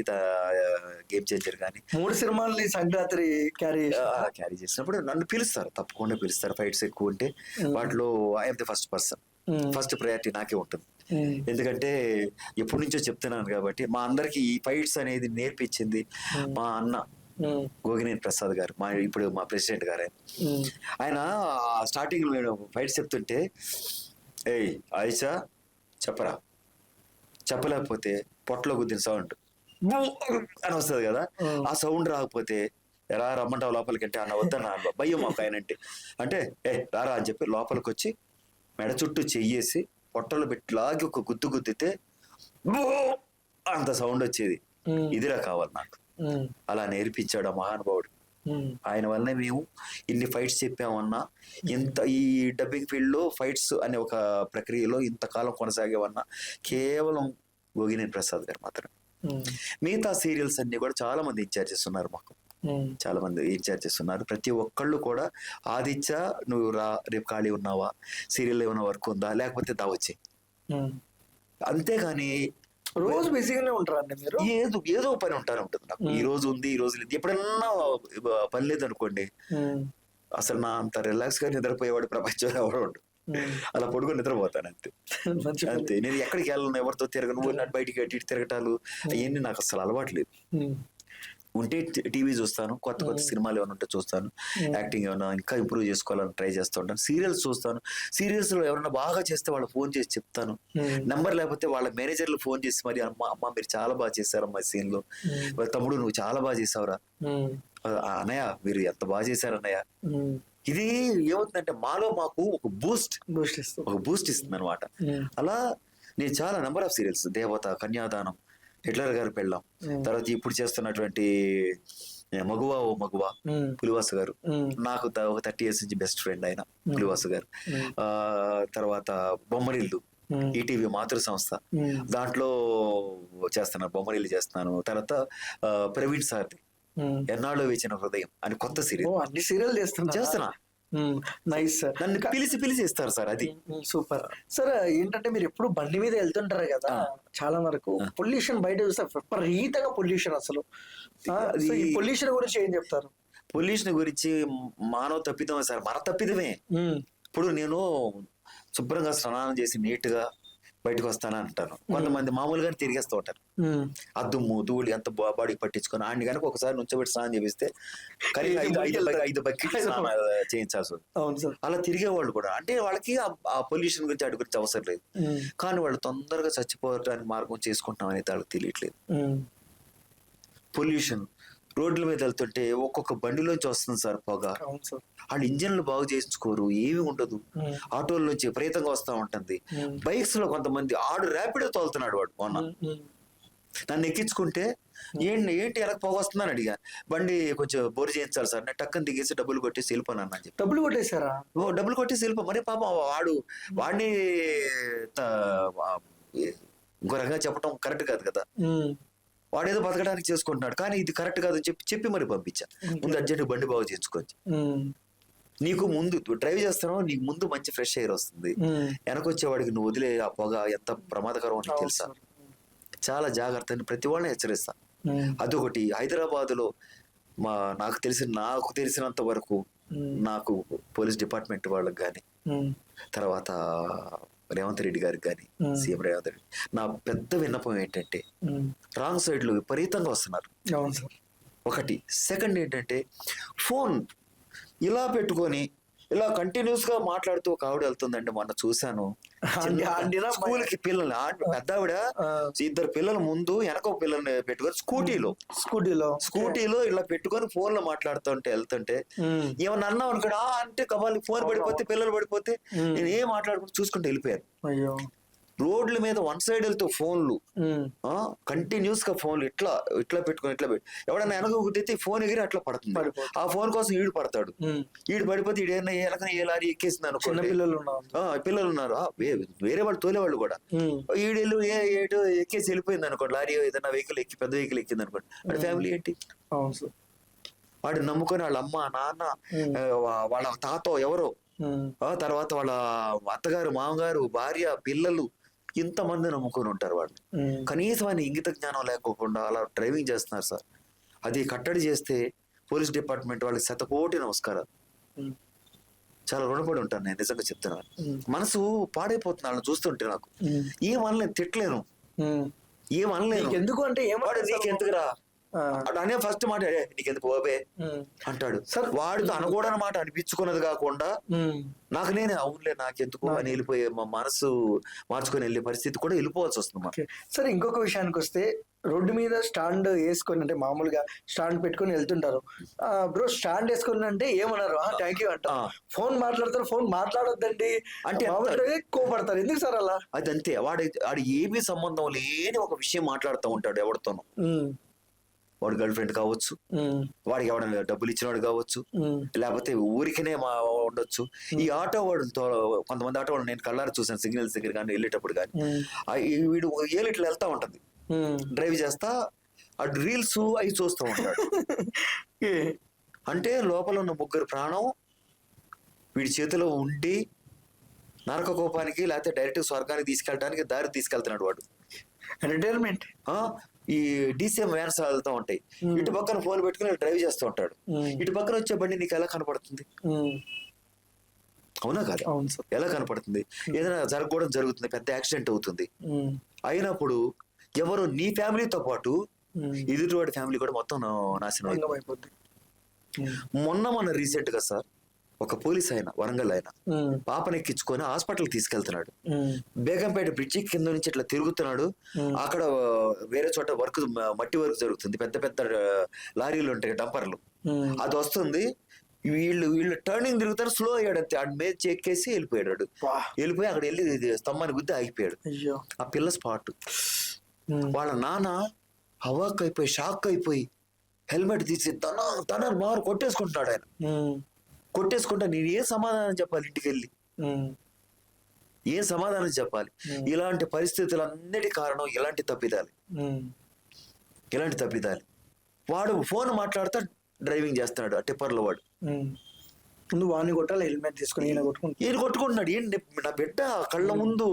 గేమ్ చేంజర్ కానీ 3 సినిమాల్ని సంక్రాంతి క్యారీ చేసినప్పుడు నన్ను పిలుస్తారు, తప్పకుండా పిలుస్తారు. ఫైట్స్ ఎక్కువ ఉంటే వాటిలో I'm the first person, first priority నాకే ఉంటుంది. ఎందుకంటే ఎప్పటి నుంచో చెప్తున్నాను కాబట్టి. మా అందరికి ఈ ఫైట్స్ అనేది నేర్పించింది మా అన్న గోగినేని ప్రసాద్ గారు, ఇప్పుడు మా ప్రెసిడెంట్ గారు. ఆయన స్టార్టింగ్ ఫైట్స్ చెప్తుంటే, ఏయ్ ఆయిషా చెప్పరా, చెప్పలేకపోతే పొట్టలో గుద్దిన సౌండ్ అని వస్తుంది కదా, ఆ సౌండ్ రాకపోతే ఎలా రమ్మంటావు లోపలికి అంటే అన్న వద్దన్న భయం మాకు ఆయన అంటే రారా అని చెప్పి లోపలికి వచ్చి మెడ చుట్టూ చెయ్యేసి పొట్టలో పెట్టి లాగి ఒక గుద్దు గుద్దితే అంత సౌండ్ వచ్చేది. ఇదిరా కావాలి నాకు. అలా నేర్పించాడు ఆ మహానుభావుడు. ఆయన వల్లనే మేము ఇన్ని ఫైట్స్ చెప్పామన్నా, ఇంత ఈ డబ్బింగ్ ఫీల్డ్ లో ఫైట్స్ అనే ఒక ప్రక్రియలో ఇంతకాలం కొనసాగేవన్నా కేవలం గోగినేని ప్రసాద్ గారు మాత్రం. మిగతా సీరియల్స్ అన్ని కూడా చాలా మంది ఇన్ఛార్జెస్ ఉన్నారు మాకు, చాలా మంది ఇన్ఛార్జెస్ ఉన్నారు. ప్రతి ఒక్కళ్ళు కూడా ఆదిత్య నువ్వు రా, రేపు ఖాళీ ఉన్నావా, సీరియల్ ఏమైనా వర్క్ ఉందా, లేకపోతే దావచ్చే. అంతేగాని రోజు బిజీగానే ఉంటారండి మీరు? ఏదో పని ఉంటుంది నాకు. ఈ రోజు ఉంది, ఈ రోజు లేదు. ఎప్పుడన్నా పని లేదు అనుకోండి, అసలు నా అంత రిలాక్స్ గా నిద్రపోయేవాడు ప్రపంచంలో ఎవడో ఉండు. అలా పడుకొని నిద్రపోతాను అంతే. అంతే. నేను ఎక్కడికి వెళ్ళను, ఎవరితో తిరగను, బయటికి అటు ఇటు తిరగటాలు అవన్నీ నాకు అసలు అలవాటు లేదు. ఉంటే టీవీ చూస్తాను, కొత్త కొత్త సినిమాలు ఏమైనా ఉంటే చూస్తాను, యాక్టింగ్ ఏమైనా ఇంకా ఇంప్రూవ్ చేసుకోవాలని ట్రై చేస్తూ ఉంటాను. సీరియల్స్ చూస్తాను, సీరియల్స్ లో ఎవరైనా బాగా చేస్తే వాళ్ళు ఫోన్ చేసి చెప్తాను. నెంబర్ లేకపోతే వాళ్ళ మేనేజర్లు ఫోన్ చేసి మరి అమ్మ మీరు చాలా బాగా చేశారమ్మా సీన్ లో, తమ్ముడు నువ్వు చాలా బాగా చేసావురా, అన్నయ్య మీరు ఎంత బాగా చేశారు అన్నయ్య. ఇది ఏమవుతుందంటే మాలో మాకు ఒక బూస్ట్ ఇస్తుంది అనమాట. అలా నేను చాలా నెంబర్ ఆఫ్ సీరియల్స్, దేవత, కన్యాదానం, హిట్లర్ గారు పెళ్ళాం, తర్వాత ఇప్పుడు చేస్తున్నటువంటి మగువా ఓ మగువా పులివాసు గారు, నాకు ఒక 30 years నుంచి బెస్ట్ ఫ్రెండ్ ఆయన పులివాసు గారు. తర్వాత బొమ్మరిల్లు, ఈటీవీ మాతృ సంస్థ, దాంట్లో చేస్తున్నాను, బొమ్మరిల్లు చేస్తున్నాను. తర్వాత ప్రవీణ్ సార్ది ఎన్నాళ్ళు వేచిన హృదయం అని కొత్త సీరియల్, అన్ని సీరియల్ చేస్తున్నా. Nice sir. నన్ను పిలిచి ఇస్తారు సార్. అది సూపర్ సార్. ఏంటంటే మీరు ఎప్పుడు బండి మీద వెళ్తుంటారు కదా, చాలా వరకు పొల్యూషన్ బయట చూస్తే విపరీతంగా పొల్యూషన్. అసలు ఈ పొల్యూషన్ గురించి ఏం చెప్తారు? పొల్యూషన్ గురించి మానవ తప్పిదమే సార్, మన తప్పిదమే. ఇప్పుడు నేను శుభ్రంగా స్నానం చేసి నీట్ గా బయటకు వస్తాను అంటాను. కొంతమంది మామూలుగానే తిరిగేస్తూ ఉంటారు. అద్దుము ధూళి అంత బాడీకి పట్టించుకొని ఆడిని కనుక ఒకసారి నుంచోబెట్టి స్నానం చేపిస్తే ఐదు బకెట్లు చేయించాల్సి ఉంది. అలా తిరిగే వాళ్ళు కూడా, అంటే వాళ్ళకి ఆ పొల్యూషన్ గురించి వాటి గురించి అవసరం లేదు, కానీ వాళ్ళు తొందరగా చచ్చిపోవడానికి మార్గం చేసుకుంటాం అనేది వాళ్ళకి తెలియట్లేదు. పొల్యూషన్ రోడ్ల మీద వెళ్తుంటే ఒక్కొక్క బండిలోంచి వస్తుంది సార్ పొగ. వాళ్ళు ఇంజన్లు బాగు చేయించుకోరు, ఏమి ఉండదు. ఆటోల్లోంచి విపరీతంగా వస్తా ఉంటుంది. బైక్స్ లో కొంతమంది ర్యాపిడో తోలుతున్నాడు వాడు. మొన్న నన్ను ఎక్కించుకుంటే ఏంటి ఎలా పొగ వస్తుందని అడిగా. బండి కొంచెం బోరు చేయించాలి సార్, నేను టక్కని దిగేసి డబ్బులు కొట్టేసి వెళ్ళిపోను అని చెప్పి. డబ్బులు కొట్టేశారా? డబ్బులు కొట్టేసి వెళ్ళిపో. మరి పాపం వాడిని ఇంకో రకంగా చెప్పడం కరెక్ట్ కాదు కదా. వాడేదో బతకడానికి చేసుకుంటున్నాడు, కానీ ఇది కరెక్ట్ కాదని చెప్పి మరి పంపించా. ముందు అర్జెంట్ బండి బాగు చేయించుకోవచ్చు. నీకు ముందు డ్రైవ్ చేస్తున్నావు, నీకు ముందు మంచి ఫ్రెష్ ఎయిర్ వస్తుంది. వెనకొచ్చేవాడికి నువ్వు వదిలే ఆ పొగ ఎంత ప్రమాదకరం అని తెలుసా. చాలా జాగ్రత్త అని ప్రతి వాళ్ళని హెచ్చరిస్తా. అదొకటి. హైదరాబాద్ లో నాకు తెలిసినంత వరకు నాకు పోలీస్ డిపార్ట్మెంట్ వాళ్ళకి కానీ, తర్వాత రేవంత్ రెడ్డి గారికి కానీ, సీఎం రేవంత్ రెడ్డి, నా పెద్ద విన్నపం ఏంటంటే రాంగ్ సైడ్ లో విపరీతంగా వస్తున్నారు. ఒకటి. సెకండ్ ఏంటంటే ఫోన్ ఇలా పెట్టుకొని ఇలా కంటిన్యూస్ గా మాట్లాడుతూ ఒక ఆవిడ వెళ్తుందండి. మొన్న చూశాను, స్కూల్ కి పిల్లల్ని, పెద్ద ఆవిడ 2 పిల్లల ముందు వెనక పిల్లల్ని పెట్టుకొని స్కూటీలో ఇలా పెట్టుకొని ఫోన్ లో మాట్లాడుతుంటే వెళ్తుంటే ఏమన్నా అన్నావు అనుకోండి, అంటే కబాలి ఫోన్ పడిపోతే, పిల్లలు పడిపోతే నేను ఏం మాట్లాడుకుంటూ చూసుకుంటూ వెళ్ళిపోయాను. రోడ్ల మీద వన్ సైడ్ వెళ్తూ ఫోన్లు, కంటిన్యూస్ గా ఫోన్లు ఇట్లా పెట్టుకుని ఎవడన్నా వెనక గుద్దితే ఫోన్ ఎగిరి అట్లా పడుతుంది. ఆ ఫోన్ కోసం ఈడు పడతాడు. ఈడు పడిపోతే ఈడు ఏదైనా ఏ లారీ ఎక్కేసింది అనుకో, పిల్లలు ఉన్నారు వేరే వాళ్ళు తోలేవాళ్ళు కూడా, ఈడు ఏటో ఎక్కేసి వెళ్ళిపోయింది అనుకోండి, లారీ ఏదైనా వెహికల్ ఎక్కి పెద్ద వెహికల్ ఎక్కింది అనుకోండి, వాడి ఫ్యామిలీ ఏంటి? వాడు నమ్ముకొని వాళ్ళ అమ్మ నాన్న వాళ్ళ తాత ఎవరో, తర్వాత వాళ్ళ అత్తగారు మామగారు భార్య పిల్లలు ఇంతమంది నమ్ముకొని ఉంటారు వాళ్ళు. కనీసం ఆయన ఇంగిత జ్ఞానం లేకోకుండా అలా డ్రైవింగ్ చేస్తున్నారు సార్. అది కట్టడి చేస్తే పోలీస్ డిపార్ట్మెంట్ వాళ్ళకి శతకోటి నమస్కారాలు. చాలా రుణపడి ఉంటాను నేను, నిజంగా చెప్తున్నాను. మనసు పాడైపోతుంది వాళ్ళని చూస్తుంటే. నాకు ఏమనలేదు, తిట్టలేను, ఏమనలేదు. ఎందుకు అంటే నీకెందుకురా అనే ఫస్ట్ మాట నీకెందుకు ఓబే అంటాడు సార్. వాడితో అనకూడని మాట అనిపించుకున్నది కాకుండా నాకు నేనే అవునులే నాకెందుకు అని వెళ్ళిపోయే మా మనసు మార్చుకొని వెళ్ళే పరిస్థితి కూడా వెళ్ళిపోవాల్సి వస్తుంది. సరే, ఇంకొక విషయానికి వస్తే రోడ్డు మీద స్టాండ్ వేసుకొని, అంటే మామూలుగా స్టాండ్ పెట్టుకొని వెళ్తుంటారు. బ్రో స్టాండ్ వేసుకొని అంటే ఏమన్నారు, థ్యాంక్ యూ అంట. ఫోన్ మాట్లాడతారు, ఫోన్ మాట్లాడొద్దండి అంటే కోపడతారు. ఎందుకు సార్ అలా? అది అంతే, వాడు ఏమీ సంబంధం లేని ఒక విషయం మాట్లాడుతూ ఉంటాడు ఎవరితోనో. వాడు గర్ల్ ఫ్రెండ్ కావచ్చు, వాడికి ఎవరైనా డబ్బులు ఇచ్చినవాడు కావచ్చు, లేకపోతే ఊరికనే ఉండొచ్చు. ఈ ఆటో వాడు, కొంతమంది ఆటో వాళ్ళు నేను కళ్ళారు చూసాను సిగ్నల్స్ దగ్గర కానీ వెళ్ళేటప్పుడు కానీ, వీడు ఏలిట్లు వెళ్తా ఉంటది డ్రైవ్ చేస్తా, ఆ రీల్స్ అవి చూస్తూ ఉంటాడు. అంటే లోపల ఉన్న ముగ్గురు ప్రాణం వీడి చేతిలో ఉండి నరక కోపానికి లేకపోతే డైరెక్ట్ స్వర్గానికి తీసుకెళ్ళడానికి దారి తీసుకెళ్తున్నాడు వాడు. ఎంటర్టైన్మెంట్. ఈ డీసీఎం వ్యాన్స్ వెళ్తా ఉంటాయి, ఇటు పక్కన ఫోన్ పెట్టుకుని డ్రైవ్ చేస్తూ ఉంటాడు. ఇటు పక్కన వచ్చే బండి నీకు ఎలా కనపడుతుంది? అవునా కాదు? ఎలా కనపడుతుంది? ఏదైనా జరగకూడదు జరుగుతుంది, పెద్ద యాక్సిడెంట్ అవుతుంది. అయినప్పుడు ఎవరు నీ ఫ్యామిలీతో పాటు ఎదుటివాడి ఫ్యామిలీ కూడా మొత్తం నాశనం అయిపోతుంది. మొన్న రీసెంట్ గా సార్ ఒక పోలీస్ ఆయన వరంగల్ ఆయన పాపనెక్కించుకొని హాస్పిటల్ తీసుకెళ్తున్నాడు. బేగంపేట బ్రిడ్జి కింద నుంచి ఇట్లా తిరుగుతున్నాడు. అక్కడ వేరే చోట మట్టి వర్క్ జరుగుతుంది, పెద్ద పెద్ద లారీలు ఉంటాయి, డంపర్లు. అది వస్తుంది, వీళ్ళు టర్నింగ్ తిరుగుతారు, స్లో అయ్యాడు అంతే. ఆడి మీద చెక్కేసి వెళ్ళిపోయాడు. వెళ్ళిపోయి అక్కడ వెళ్ళి స్తంభాన్ని గుద్ది ఆగిపోయాడు. ఆ పిల్ల స్పాట్. వాళ్ళ నాన్న హవాక్ అయిపోయి షాక్ అయిపోయి హెల్మెట్ తీసి తన మారు కొట్టేసుకుంటున్నాడు. ఆయన కొట్టేసుకుంటా నేను ఏ సమాధానం చెప్పాలి? ఇంటికి వెళ్ళి ఏ సమాధానం చెప్పాలి? ఇలాంటి పరిస్థితులన్నిటి కారణం ఇలాంటి తప్పిదాలు. వాడు ఫోన్ మాట్లాడుతా డ్రైవింగ్ చేస్తున్నాడు ఆ టిప్పర్లో. వాడు ముందు వాడిని కొట్టాలి, హెల్మెట్ తీసుకుని ఈయన కొట్టుకుంటున్నాడు. ఏంటి నా బిడ్డ కళ్ళ ముందు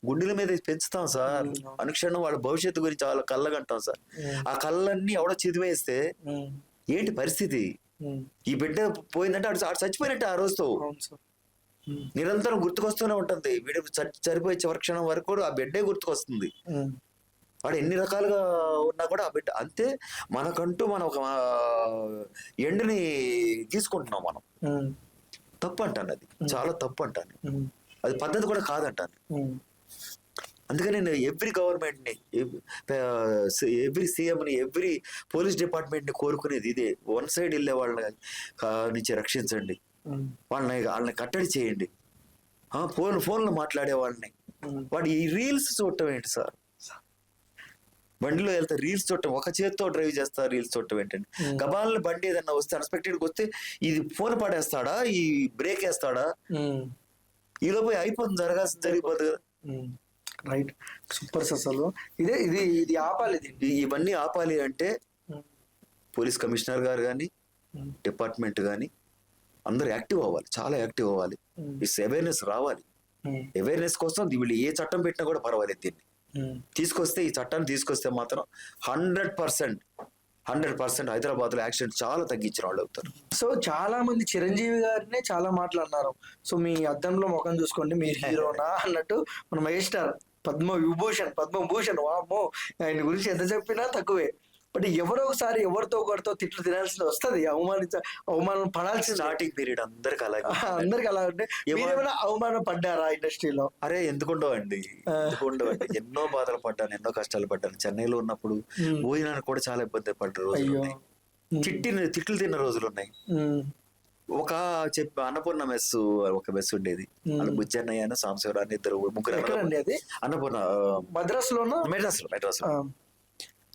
గుండెల మీద పెంచుతాం సార్. అనుక్షణం వాళ్ళ భవిష్యత్తు గురించి వాళ్ళ కళ్ళగంటాం సార్. ఆ కళ్ళన్నీ ఎవడో చిదివేస్తే ఏంటి పరిస్థితి? ఈ బిడ్డ పోయిందంటే ఆడు చచ్చిపోయినట్టే. ఆ రోజుతో నిరంతరం గుర్తుకొస్తూనే ఉంటుంది. వీడు చనిపోయే చివరి క్షణం వరకు ఆ బిడ్డే గుర్తుకొస్తుంది. వాడు ఎన్ని రకాలుగా ఉన్నా కూడా ఆ బిడ్డ అంతే. మనకంటూ మనం ఒక ఎండుని తీసుకుంటున్నాం మనం. తప్పు అంటాను, అది చాలా తప్పు అంటాను. అది పద్ధతి కూడా కాదంటాను. అందుకని నేను ఎవ్రీ గవర్నమెంట్ ని, ఎవ్రీ సీఎం ని, ఎవ్రీ పోలీస్ డిపార్ట్మెంట్ ని కోరుకునేది ఇదే. వన్ సైడ్ వెళ్ళే వాళ్ళని నుంచి రక్షించండి, వాళ్ళని కట్టడి చేయండి. ఫోన్లో మాట్లాడే వాళ్ళని. వాడు ఈ రీల్స్ చూడటం ఏంటి సార్? బండిలో వెళ్తే రీల్స్ చూడటం, ఒక చేతితో డ్రైవ్ చేస్తా రీల్స్ చూడటం ఏంటండి? గబాలను బండి ఏదన్నా వస్తే అన్ఎక్స్పెక్టెడ్ గా వస్తే ఇది ఫోన్ పడేస్తాడా, ఈ బ్రేక్ వేస్తాడా? ఈలోపు అయిపోతుంది, జరగాల్సింది జరిగిపోతుంది కదా. Right, super. అసలు ఇది ఆపాలి. ఇవన్నీ ఆపాలి అంటే పోలీస్ కమిషనర్ గారు కానీ, డిపార్ట్మెంట్ కానీ అందరూ యాక్టివ్ అవ్వాలి, చాలా యాక్టివ్ అవ్వాలి. అవేర్నెస్ రావాలి. అవేర్నెస్ కోసం వీళ్ళు ఏ చట్టం పెట్టినా కూడా పర్వాలేదు. దీన్ని తీసుకొస్తే, ఈ చట్టాన్ని తీసుకొస్తే మాత్రం 100% హైదరాబాద్ లో యాక్సిడెంట్ చాలా తగ్గించిన వాళ్ళు అవుతారు. సో చాలా మంది చిరంజీవి గారినే చాలా మాటలు. సో మీ అద్దంలో ముఖం చూసుకోండి, మీరు హీరోనా అన్నట్టు. మన మహేష్ స్టార్ పద్మభూషణ్ వామ్మో, ఆయన గురించి ఎంత చెప్పినా తక్కువే. బట్ ఎవరో ఒకసారి ఎవరితో ఒకరితో తిట్లు తినాల్సి వస్తుంది, అవమానం పడాల్సింది. స్టార్టింగ్ పీరియడ్ అందరికి అలాగే ఉంటే ఏమైనా అవమానం పడ్డారా ఇండస్ట్రీలో? అరే ఎందుకుండవండి, ఎన్నో బాధలు పడ్డాను, ఎన్నో కష్టాలు పడ్డాను. చెన్నైలో ఉన్నప్పుడు భోజనానికి కూడా చాలా ఇబ్బంది పడ్డ రోజులు ఉన్నాయి, తిట్లు తిన్న రోజులు ఉన్నాయి. ఒక అన్నపూర్ణ మెస్, ఒక మెస్ ఉండేది. అలా బుజ్జన్నయ్య అని సాంబశివరావు అని ఇద్దరు ముగ్గురు ఎక్కడండి అది? అన్నపూర్ణ మద్రాస్ లోనా? మెడ్రాస్ లో.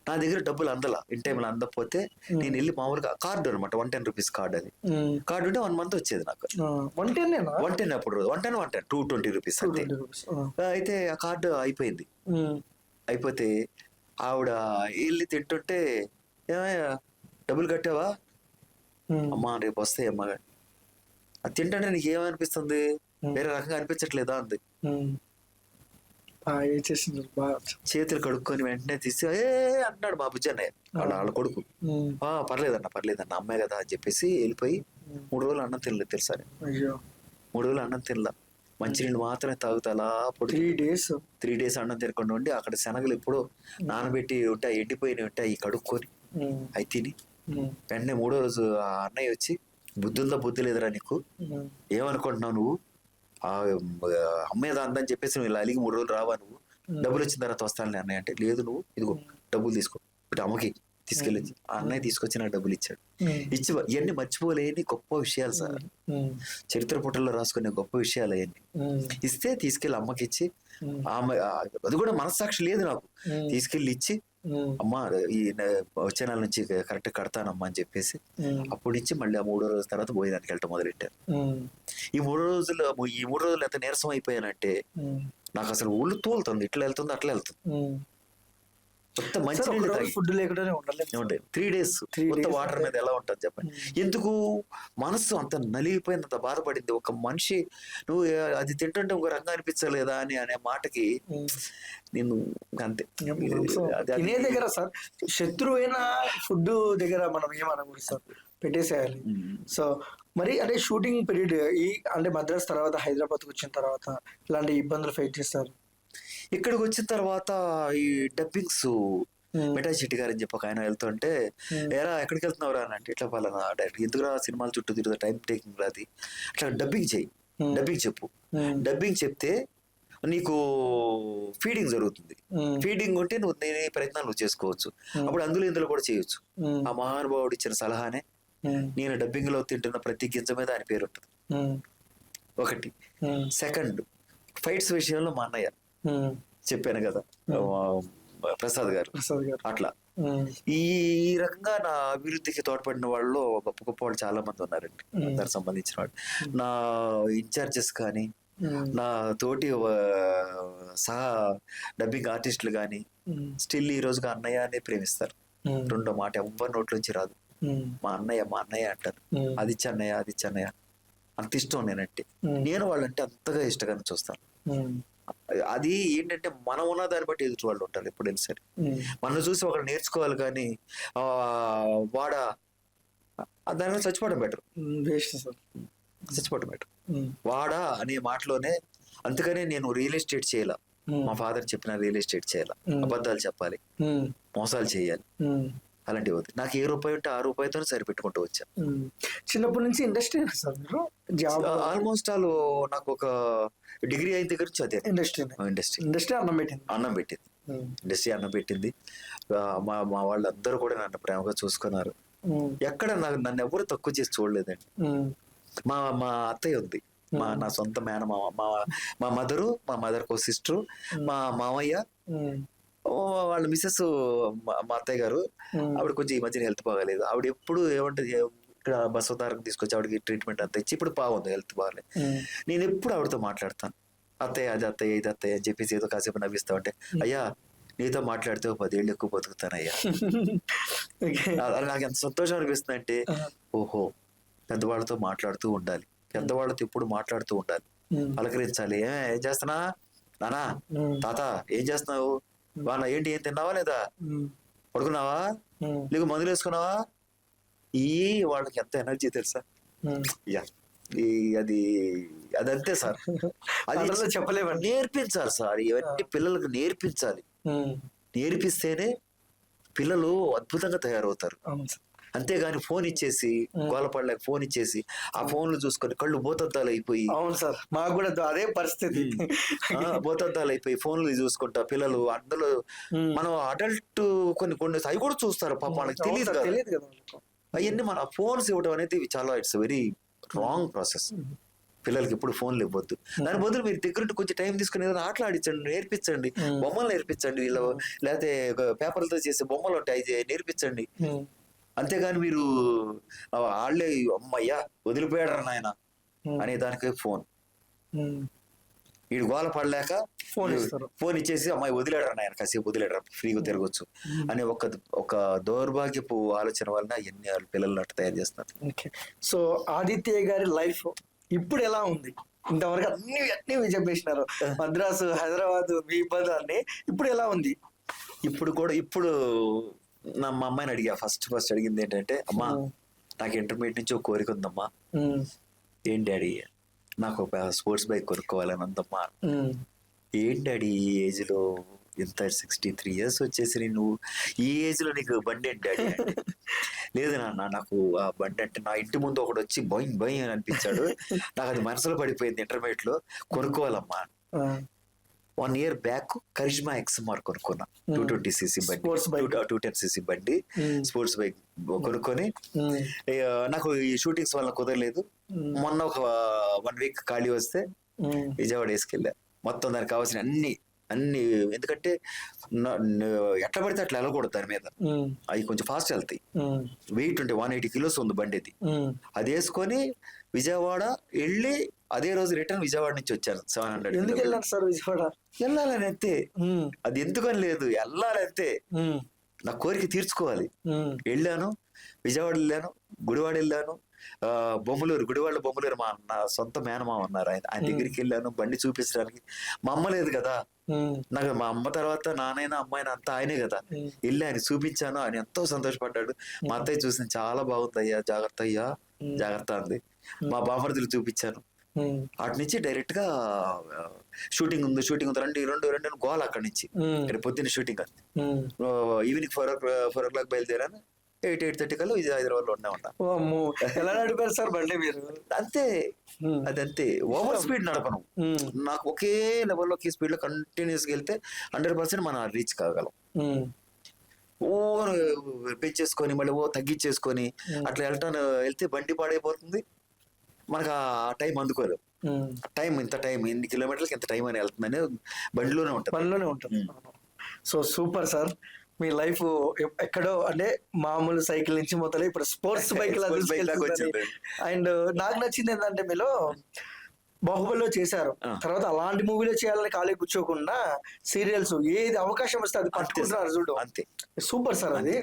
నా దగ్గర డబ్బులు అందలా, ఇన్ టైంలో అందకపోతే నేను వెళ్ళి మామూలుగా కార్డు అనమాట, 110 రూపీస్ కార్డు. అది కార్డు ఉంటే 1 month వచ్చేది నాకు. 110 అప్పుడు 110 220 రూపీస్ అంతే. అయితే ఆ కార్డు అయిపోయింది. అయిపోతే ఆవిడ వెళ్ళి తింటుంటే, ఏమయ్యా డబ్బులు కట్టావా? అమ్మా రేపు వస్తాయి అమ్మా. అది తింటుంటే నీకు ఏమనిపిస్తుంది? వేరే రకంగా అనిపించట్లేదా అంది. చేతులు కడుక్కొని వెంటనే తీసి అంటున్నాడు మా బుజ్జన్నయ్య, వాళ్ళ కొడుకు. పర్లేదన్న అమ్మాయి కదా అని చెప్పేసి వెళ్ళిపోయి 3 రోజులు అన్నం తినలేదు తెలుసా. 3 రోజులు అన్నం తినలా, మంచినీళ్ళు మాత్రమే తాగుతా అలా పొడి. 3 days అన్నం తినకుండా ఉండి అక్కడ శనగలు ఎప్పుడో నానబెట్టి ఉంటాయి, ఎండిపోయినవి ఉంటాయి, కడుక్కొని అవి తిని వెంటనే 3వ రోజు ఆ అన్నయ్య వచ్చి, బుద్ధి లేదురా నీకు, ఏమనుకుంటున్నావు నువ్వు? ఆ అమ్మాయి అందని చెప్పేసి నువ్వు ఇలా అలిగి 3 రోజులు రావా, నువ్వు డబ్బులు వచ్చిన తర్వాత వస్తాను అన్నయ్య అంటే, లేదు నువ్వు ఇదిగో డబ్బులు తీసుకో, ఇప్పుడు అమ్మకి తీసుకెళ్ళి. ఆ అన్నయ్య తీసుకొచ్చి నాకు డబ్బులు ఇచ్చాడు. ఇచ్చి ఇవన్నీ మర్చిపోలేని గొప్ప విషయాలు సార్, చరిత్ర పుటల్లో రాసుకునే గొప్ప విషయాలు అవన్నీ. ఇస్తే తీసుకెళ్ళి అమ్మకి ఇచ్చి, ఆమె అది కూడా మనస్సాక్షి లేదు నాకు, తీసుకెళ్ళి ఇచ్చి, అమ్మా ఈ వచ్చే నెల నుంచి కరెక్ట్ కడతానమ్మా అని చెప్పేసి అప్పటి నుంచి మళ్ళీ ఆ 3వ రోజు తర్వాత భోజనానికి వెళ్ళటం మొదలెట్టారు. ఈ 3 రోజులు ఎంత నీరసం అయిపోయానంటే నాకు అసలు ఒళ్ళు తోలుతుంది, ఇట్లా వెళ్తుంది అట్లా వెళ్తుంది. కొత్త మంచి ఫుడ్ లేకుండానే ఉండే 3 days కొత్త వాటర్ మీద ఎలా ఉంటుంది చెప్పండి. ఎందుకు మనస్సు అంత నలిగిపోయింది, అంత బాధపడింది. ఒక మనిషి నువ్వు అది తింటుంటే ఒక రంగా అనిపించలేదా అని అనే మాటకి నేను అంతే. తినే దగ్గర సార్ శత్రువైన ఫుడ్ దగ్గర మనం ఏమనకూడదు సార్, పెట్టేసేయాలి. సో మరి అంటే షూటింగ్ పీరియడ్ అంటే మద్రాస్ తర్వాత హైదరాబాద్కి వచ్చిన తర్వాత ఇలాంటి ఇబ్బందులు ఫేస్ చేస్తారు? ఇక్కడికి వచ్చిన తర్వాత ఈ డబ్బింగ్స్ మెటా శెట్టి గారు అని చెప్పి ఒక ఆయన వెళ్తుంటే, ఎరా ఎక్కడికి వెళ్తున్నావురా అని అంటే, ఇట్లా పలానా డైరెక్ట్ ఎందుకురా సినిమాల చుట్టూ తిరుగుతా, టైం టేకింగ్ రాది, అట్లా డబ్బింగ్ చెయ్యి, డబ్బింగ్ చెప్పు, డబ్బింగ్ చెప్తే నీకు ఫీడింగ్ జరుగుతుంది, ఫీడింగ్ ఉంటే నువ్వు నీ ప్రయత్నాలు నువ్వు చేసుకోవచ్చు, అప్పుడు ఇందులో కూడా చేయొచ్చు. ఆ మహానుభావుడు ఇచ్చిన సలహానే నేను డబ్బింగ్ లో తింటున్న ప్రతి గింజ మీద ఆయన పేరు ఉంటుంది. ఒకటి. సెకండ్, ఫైట్స్ విషయంలో మా అన్నయ్య చెప్పాను కదా ప్రసాద్ గారు, అట్లా ఈ రకంగా నా అభివృద్ధికి తోడ్పడిన వాళ్ళు గొప్ప గొప్ప వాళ్ళు చాలా మంది ఉన్నారండి. దానికి సంబంధించిన వాళ్ళు నా ఇన్ఛార్జెస్ కానీ, నా తోటి సహా డబ్బింగ్ ఆర్టిస్టులు కానీ స్టిల్ ఈ రోజుగా అన్నయ్య అని ప్రేమిస్తారు. రెండో మాట ఎవ్వరి నోట్లోంచి రాదు, మా అన్నయ్య అంటారు. ఆదిత్య అన్నయ్య అంత ఇష్టం నేనంటే. నేను వాళ్ళంటే అంతగా ఇష్టంగా చూస్తాను. అది ఏంటంటే మనం ఉన్న దాన్ని బట్టి ఎదుటి వాళ్ళు ఉంటారు ఎప్పుడైనా సరే. మనం చూసి ఒకరు నేర్చుకోవాలి కానీ వాడ దాని మీద చచ్చిపోవడం బెటర్, చచ్చిపోవడం బెటర్. వాడా అనే మాటలోనే. అందుకనే నేను రియల్ ఎస్టేట్ చేయాల, మా ఫాదర్ చెప్పిన రియల్ ఎస్టేట్ చేయాల, అబద్ధాలు చెప్పాలి, మోసాలు చేయాలి, అలాంటివి వద్దు. నాకు ఏ రూపాయి ఉంటే ఆ రూపాయితో సరిపెట్టుకుంటూ వచ్చా. చిన్నప్పటి నుంచి ఇండస్ట్రీ ఆల్మోస్ట్ ఆల్ నాకు ఒక డిగ్రీ అయిన దగ్గర నుంచి అదే ఇండస్ట్రీ అన్నం పెట్టింది. ఇండస్ట్రీ అన్నం పెట్టింది. మా వాళ్ళందరూ కూడా నన్ను ప్రేమగా చూసుకున్నారు. ఎక్కడ నన్ను ఎవరు తక్కువ చేసి చూడలేదండి. మా అత్తయ్య ఉంది, నా సొంత మేనమామ, మా మదర్ కో సిస్టర్, మా మామయ్య, వాళ్ళ మిస్సెస్ మా అత్తయ్య గారు. ఆవిడ కొంచెం ఈ మధ్యన హెల్త్ బాగాలేదు. ఆవిడ ఎప్పుడు ఏమంటది, ఇక్కడ బసవతారకు తీసుకొచ్చి ఆవిడకి ట్రీట్మెంట్ అంతా ఇచ్చి ఇప్పుడు బాగుంది, హెల్త్ బాగాలేదు. నేను ఎప్పుడు ఆవిడతో మాట్లాడతాను, అత్తయ్య అది అత్తయ్య ఇది అత్తయ్య అని చెప్పేసి ఏదో కాసేపు నవ్విస్తా ఉంటే, అయ్యా నీతో మాట్లాడితే 10 ఏళ్ళు ఎక్కువ బతుకుతానయ్యా. నాకు ఎంత సంతోషం అనిపిస్తుంది అంటే, ఓహో పెద్దవాళ్ళతో మాట్లాడుతూ ఉండాలి, పెద్దవాళ్ళతో ఎప్పుడు మాట్లాడుతూ ఉండాలి, పలకరించాలి. ఏం చేస్తున్నా నానా, తాత ఏం చేస్తున్నావు, వాళ్ళ ఏంటి ఏం తిన్నావా లేదా, పడుకున్నావా, నీకు మందులు వేసుకున్నావా, ఈ వాళ్ళకి ఎంత ఎనర్జీ తెలుసా. అది అదంతే సార్, అది చెప్పలేమండి. నేర్పించాలి సార్, ఇవన్నీ పిల్లలకు నేర్పించాలి. నేర్పిస్తేనే పిల్లలు అద్భుతంగా తయారవుతారు. అంతేగాని ఫోన్ ఇచ్చేసి గోలపడలేక ఫోన్ ఇచ్చేసి ఆ ఫోన్లు చూసుకొని కళ్ళు బోతద్దాలు అయిపోయి. అవును సార్, మాకు కూడా అదే పరిస్థితి. బోతద్దాలు అయిపోయి ఫోన్లు చూసుకుంటా పిల్లలు. అందులో మనం అడల్ట్ కొన్ని అవి కూడా చూస్తారు, పాప వాళ్ళకి తెలియదు కదా. అవన్నీ మన ఫోన్స్ ఇవ్వడం అనేది చాలా ఇట్స్ వెరీ రాంగ్ ప్రాసెస్. పిల్లలకి ఇప్పుడు ఫోన్లు ఇవ్వద్దు. దాని బదులు మీరు దగ్గరుండి కొంచెం టైం తీసుకుని ఏదైనా ఆటలు ఆడించండి, నేర్పించండి, బొమ్మలు నేర్పించండి, ఇలా లేకపోతే పేపర్లతో చేసే బొమ్మలు ఉంటాయి నేర్పించండి. అంతేగాని మీరు వాళ్ళే అమ్మయ్యా వదిలిపోయాడరా నాయన అనే దానికి ఫోన్, వీడు గోల పడలేక ఫోన్ ఇచ్చేసి అమ్మాయి వదిలేడరా నాయన కాసేపు వదిలేడరా ఫ్రీగా తిరగొచ్చు అనే ఒక దౌర్భాగ్యపు ఆలోచన వలన ఎన్ని పిల్లలు అట్లా తయారు చేస్తారు. సో ఆదిత్య గారి లైఫ్ ఇప్పుడు ఎలా ఉంది? ఇంతవరకు అన్ని మీరు చెప్పేసినారు, మద్రాసు, హైదరాబాద్, మీ ఇబ్బంది అన్ని. ఇప్పుడు ఎలా ఉంది? ఇప్పుడు మా అమ్మాయిని అడిగా, ఫస్ట్ అడిగింది ఏంటంటే, అమ్మా నాకు ఇంటర్మీడియట్ నుంచి ఒక కోరిక ఉందమ్మా. ఏంటి డాడీ? నాకు ఒక స్పోర్ట్స్ బైక్ కొనుక్కోవాలని ఉందమ్మా. ఏంటి డాడీ ఈ ఏజ్ లో ఇంత 63 years వచ్చేసి నువ్వు ఈ ఏజ్ లో నీకు బండి ఏంటి డాడీ? లేదు నాన్న, నాకు ఆ బండి అంటే నా ఇంటి ముందు ఒకటి వచ్చి బొయింగ్ బొయింగ్ అని అనిపించాడు, నాకు అది మనసులో పడిపోయింది, ఇంటర్మీడియట్ లో కొనుక్కోవాలమ్మా. 1 year బ్యాక్ కరిష్మా XMR కొనుక్కున్నా, 220cc బండి, 210cc బండి, స్పోర్ట్స్ బైక్ కొనుక్కొని నాకు ఈ షూటింగ్స్ వల్ల కుదరలేదు. మొన్న ఒక 1 week ఖాళీ వస్తే విజయవాడ వేసుకెళ్ళా. మొత్తం దానికి కావాల్సిన అన్ని ఎందుకంటే ఎట్లా పడితే అట్లా వెళ్ళకూడదు, దాని మీద అవి కొంచెం ఫాస్ట్ వెళ్తాయి. వెయిట్ ఉంటే 180 kilos ఉంది బండి, అది వేసుకొని విజయవాడ వెళ్ళి అదే రోజు రిటర్న్ విజయవాడ నుంచి వచ్చాను. 700. ఎందుకు వెళ్ళారు సార్ విజయవాడ? వెళ్ళాలని అంతే, అది ఎందుకని లేదు, వెళ్ళాలంతే, నా కోరిక తీర్చుకోవాలి. వెళ్ళాను, విజయవాడ వెళ్ళాను, గుడివాడ వెళ్ళాను, గుడివాళ్ళ బొమ్మలూరు మా అన్న సొంత మేనమామ ఉన్నారు, ఆయన దగ్గరికి వెళ్ళాను బండి చూపించడానికి. మా అమ్మ లేదు కదా నాకు, మా అమ్మ తర్వాత నానైనా అమ్మాయినా అంతా ఆయనే కదా. వెళ్ళి ఆయన చూపించాను, ఆయన ఎంతో సంతోషపడ్డాడు. మా అత్తయ్య చూసిన చాలా బాగుంది అయ్యా, జాగ్రత్త అయ్యా జాగ్రత్త అంది. మా బామర్దులు చూపించాను. అటు నుంచి డైరెక్ట్ గా షూటింగ్ ఉంది రెండు గోల్ అక్కడి నుంచి. పొద్దున్న షూటింగ్ అంది, ఈవినింగ్ 4 o'clock బయలుదేరాను. 8:30 కల్లా హైదరాబాద్ లో ఉన్నా. ఎలా నడిపారు సార్ బండి మీరు? అంతే, అదంతే, ఓవర్ స్పీడ్ నడపను. నాకు ఒకే లెవెల్లో స్పీడ్ లో కంటిన్యూస్ గా వెళ్తే 100% మనం రీచ్ కాగలం. ఓవర్ పెంచేసుకొని మళ్ళీ తగ్గించేసుకొని అట్లా వెళ్తే బండి పాడైపోతుంది, మనకు ఆ టైం అందుకోలేదు. ఇంత టైం ఎన్ని కిలోమీటర్లకి ఎంత టైం అని వెళ్తుందని బండిలోనే ఉంటుంది. సో సూపర్ సార్, మీ లైఫ్ ఎక్కడో అంటే మామూలు సైకిల్ నుంచి మొదలు ఇప్పుడు స్పోర్ట్స్ బైక్ వచ్చింది. అండ్ నాకు నచ్చింది ఏంటంటే, మీలో బాహుబలిలో చేశారు, తర్వాత అలాంటి మూవీలో చేయాలని ఖాళీ కూర్చోకుండా సీరియల్స్ ఏది అవకాశం వస్తే అది పట్టుకుంటున్నారు చూడు, అంతే సూపర్ సార్ అది.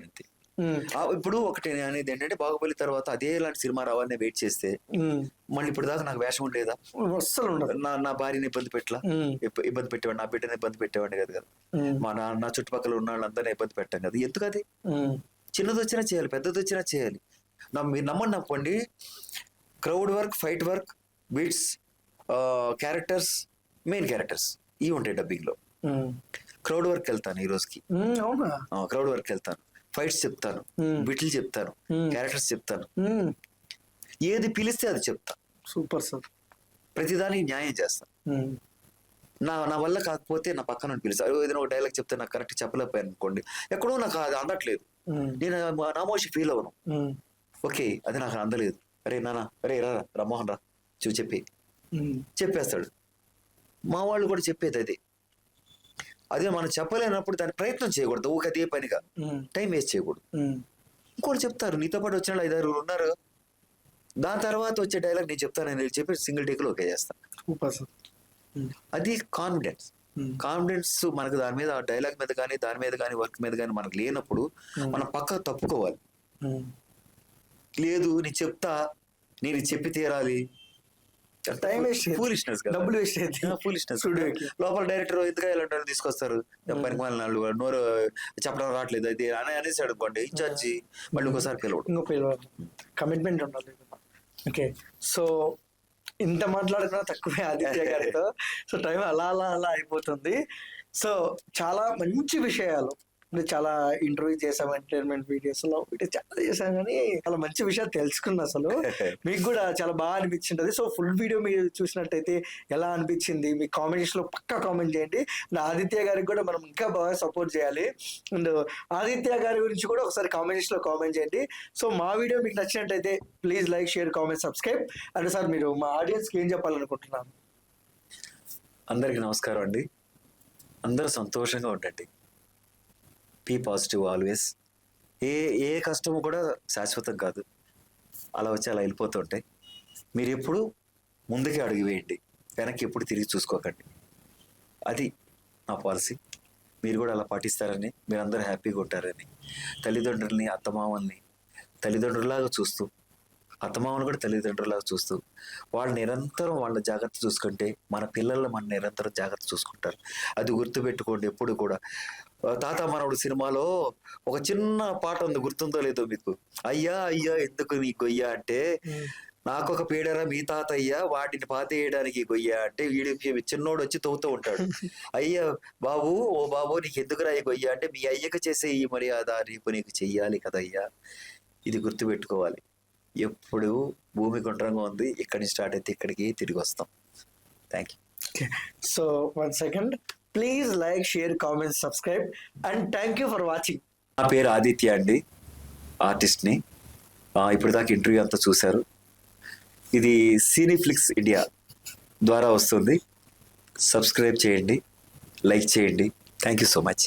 ఇప్పుడు ఒకటి అనేది ఏంటంటే, బాహుబలి తర్వాత అదే లాంటి సినిమా రావాలని వెయిట్ చేస్తే మళ్ళీ ఇప్పుడు దాకా నాకు వేషం ఉండేదా? అస్సలు ఉండదు. నా భార్యని ఇబ్బంది పెట్టేవాడు, నా బిడ్డని ఇబ్బంది పెట్టేవాడిని కదా. మా నా చుట్టుపక్కల ఉన్న వాళ్ళందరినీ ఇబ్బంది పెట్టాం కదా. ఎందుకు అది? చిన్నది వచ్చినా చేయాలి, పెద్దది వచ్చినా చేయాలి. మీరు నమ్మండి, crowd work, fight work, beats, characters, main characters ఇవి ఉంటాయి డబ్బింగ్ లో. క్రౌడ్ వర్క్ వెళ్తాను ఈ రోజుకి, క్రౌడ్ వర్క్ వెళ్తాను, ఫైట్స్ చెప్తాను, బిట్లు చెప్తాను, క్యారెక్టర్స్ చెప్తాను, ఏది పిలిస్తే అది చెప్తా. సూపర్ సార్, ప్రతిదానికి న్యాయం చేస్తాను. నా వల్ల కాకపోతే నా పక్కన పిలుస్తాను. ఏదైనా ఒక డైలాగ్ చెప్తే నాకు కరెక్ట్ చెప్పలేకపోయాను అనుకోండి, ఎక్కడో నాకు అది అందట్లేదు, నేను నామోషి ఫీల్ అవను. ఓకే అది నాకు అందలేదు, అరే నాన్న, అరే రామ్మోహన్ రా చెప్పేస్తాడు. మా వాళ్ళు కూడా చెప్పేది అదే మనం చెప్పలేనప్పుడు దాని ప్రయత్నం చేయకూడదు, ఒక అదే పనిగా టైం వేస్ట్ చేయకూడదు. ఇంకోటి చెప్తారు, నీతో పాటు వచ్చిన 5-6 ఉన్నారు, దాని తర్వాత వచ్చే డైలాగ్ నేను చెప్తానని చెప్పి సింగిల్ టేక్ లో ఓకే చేస్తాను. అది కాన్ఫిడెన్స్ మనకు దాని మీద, డైలాగ్ మీద కానీ దాని మీద కానీ వర్క్ మీద కానీ మనకు లేనప్పుడు మనం పక్కకు తప్పుకోవాలి. లేదు నేను చెప్తా, నేను చెప్పి తీరాలి, టైం వేస్ట్, ఫూలిష్నెస్, డబ్బులు వేస్ట్ అయితే ఫూలిష్నెస్. లోపల డైరెక్టర్ ఎందుకు ఇలాంటి తీసుకొస్తారు, పనికి వాళ్ళు నోరు చెప్పడం రావట్లేదు అది అని అనేసి అనుకోండి, ఇన్ఛార్జి మళ్ళీ ఇంకోసారి పిలవడం, కమిట్మెంట్ ఉండాలి. ఓకే, సో ఇంత మాట్లాడుకున్నా తక్కువే ఆదిత్య గారితో. సో టైం అలా అయిపోతుంది. సో చాలా మంచి విషయాలు అంటే చాలా ఇంటర్వ్యూ చేసాం, ఎంటర్టైన్మెంట్ వీడియోస్లో చాలా చేసాం, కానీ చాలా మంచి విషయాలు తెలుసుకున్నా అసలు. మీకు కూడా చాలా బాగా అనిపించింటది. సో ఫుల్ వీడియో మీరు చూసినట్టయితే ఎలా అనిపించింది మీ కామెంట్స్లో పక్కా కామెంట్ చేయండి. అండ్ ఆదిత్య గారికి కూడా మనం ఇంకా బాగా సపోర్ట్ చేయాలి. అండ్ ఆదిత్య గారి గురించి కూడా ఒకసారి కామెంట్స్లో కామెంట్ చేయండి. సో మా వీడియో మీకు నచ్చినట్టయితే please like, share, comment, subscribe. And sir మీరు మా ఆడియన్స్కి ఏం చెప్పాలనుకుంటున్నాను? అందరికీ నమస్కారం అండి. అందరూ సంతోషంగా ఉండండి. Be positive always. ఏ కష్టము కూడా శాశ్వతం కాదు, అలా వచ్చి అలా వెళ్ళిపోతుంటాయి. మీరు ఎప్పుడు ముందుకే అడుగు వేయండి, వెనక్కి ఎప్పుడు తిరిగి చూసుకోకండి. అది నా పాలసీ. మీరు కూడా అలా పాటిస్తారని, మీరందరూ హ్యాపీగా ఉంటారని, తల్లిదండ్రుల్ని అత్తమామల్ని తల్లిదండ్రులాగా చూస్తూ, అత్తమామలు కూడా తల్లిదండ్రులాగా చూస్తూ వాళ్ళు నిరంతరం వాళ్ళ జాగ్రత్త చూసుకుంటే మన పిల్లలు మన నిరంతరం జాగ్రత్త చూసుకుంటారు. అది గుర్తుపెట్టుకోండి ఎప్పుడు కూడా. తాత మనవడు సినిమాలో ఒక చిన్న పాట ఉంది, గుర్తుందో లేదో మీకు? అయ్యా అయ్యా ఎందుకు నీ గొయ్య అంటే, నాకొక పీడరా మీ తాతయ్య వాటిని పాతేయడానికి గొయ్య అంటే, వీడి చిన్నోడు వచ్చి తవ్వుతూ ఉంటాడు. అయ్యా బాబు, ఓ బాబు నీకు ఎందుకురా ఈ గొయ్య అంటే, మీ అయ్యకు చేసే ఈ మర్యాద రేపు నీకు చెయ్యాలి కదయ్యా. ఇది గుర్తుపెట్టుకోవాలి. ఎప్పుడు భూమి గుండ్రంగా ఉంది, ఇక్కడి నుంచి స్టార్ట్ అయితే ఇక్కడికి తిరిగి వస్తాం. Thank you. So 1 second, please like, share, comment, subscribe and thank you for watching. నా పేరు ఆదిత్య అండి, ఆర్టిస్ట్ని. ఇప్పుడు దాకా ఇంటర్వ్యూ అంతా చూశారు. ఇది సినీఫ్లిక్స్ ఇండియా ద్వారా వస్తుంది. సబ్స్క్రైబ్ చేయండి, లైక్ చేయండి. Thank you so much.